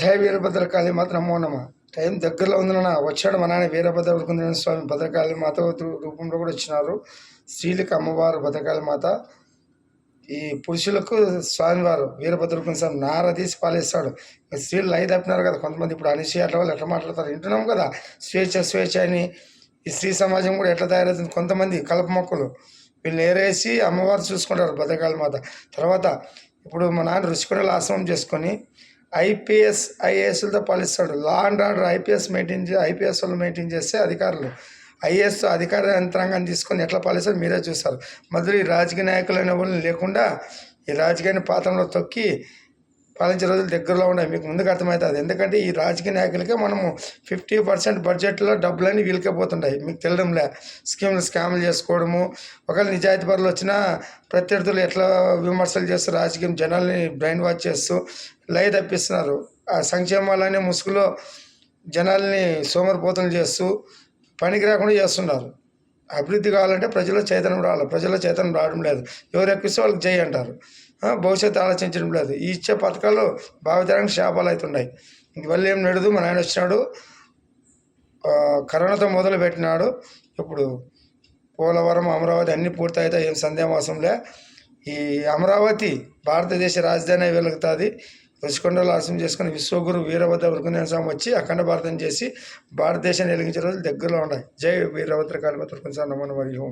జయ వీరభద్రకాళి మాత నమో నమ. టైం దగ్గరలో ఉందన్న వచ్చాడు మా నాన్న వీరభద్ర వరకుందన స్వామి భద్రకాళి మాత రూపంలో కూడా వచ్చినారు. స్త్రీలకు అమ్మవారు భద్రకాళి మాత, ఈ పురుషులకు స్వామివారు వీరభద్ర స్వామి నార తీసి పాలిస్తాడు. స్త్రీలు లై తప్పినారు కదా కొంతమంది. ఇప్పుడు అనేసి అట్లా వాళ్ళు ఎట్లా మాట్లాడతారు వింటున్నాం కదా, స్వేచ్ఛ స్వేచ్ఛ అని. ఈ స్త్రీ సమాజం కూడా ఎట్లా తయారవుతుంది, కొంతమంది కలప మొక్కలు వీళ్ళు ఏరేసి అమ్మవారు చూసుకుంటారు భద్రకాళి మాత. తర్వాత ఇప్పుడు మా నాన్న ఋషికొండల ఆశ్రమం చేసుకొని ఐపీఎస్ ఐఏఎస్లతో పాలిస్తాడు. లా అండ్ ఆర్డర్ ఐపీఎస్ వాళ్ళు మెయింటైన్ చేస్తే అధికారులు ఐఏఎస్ అధికార యంత్రాంగాన్ని తీసుకొని ఎట్లా పాలిస్తారు మీరే చూస్తారు. మొదలు ఈ రాజకీయ నాయకులైన వాళ్ళని లేకుండా ఈ రాజకీయ పాత్రలో తొక్కి పాలించే రోజులు దగ్గరలో ఉన్నాయి. మీకు ముందుకు అర్థమవుతుంది. ఎందుకంటే ఈ రాజకీయ నాయకులకే మనము 50% బడ్జెట్లో డబ్బులన్నీ వీళ్ళకే పోతుంటాయి. మీకు తెలియడంలే. స్కామ్లు చేసుకోవడము, ఒకవేళ నిజాయితీ పరులు వచ్చినా ప్రత్యర్థులు ఎట్లా విమర్శలు చేస్తూ రాజకీయం జనాల్ని బ్రెయిన్ వాష్ చేస్తూ లై తప్పిస్తున్నారు. ఆ సంక్షేమాలనే ముసుగులో జనాల్ని సోమరిపోతులు చేస్తూ పనికి రాకుండా చేస్తున్నారు. అభివృద్ధి కావాలంటే ప్రజల్లో చైతన్యం రావాలి. ప్రజల్లో చైతన్యం రావడం లేదు. ఎవరు ఎక్కిస్తే వాళ్ళకి జై అంటారు. భవిష్యత్తు ఆలోచించడం లేదు. ఈ ఇచ్చే పథకాలు భావితరానికి శాపాలు అవుతున్నాయి. వల్ల ఏం నడదు. మా నాయన వచ్చినాడు, కరోనాతో మొదలు పెట్టినాడు. ఇప్పుడు పోలవరం అమరావతి అన్నీ పూర్తయితే ఏం సందేహమాసంలే. ఈ అమరావతి భారతదేశ రాజధాని వెలుగుతుంది. ఋషికొండలు ఆశ్రమం చేసుకుని విశ్వగురు వీరభద్ర వరకుందన స్వామి వచ్చి అఖండ భారతం చేసి భారతదేశాన్ని వెలిగించే రోజులు దగ్గరలో ఉన్నాయి. జై వీరభద్రకాళి మాత వరకుందన స్వామి నమో నమః.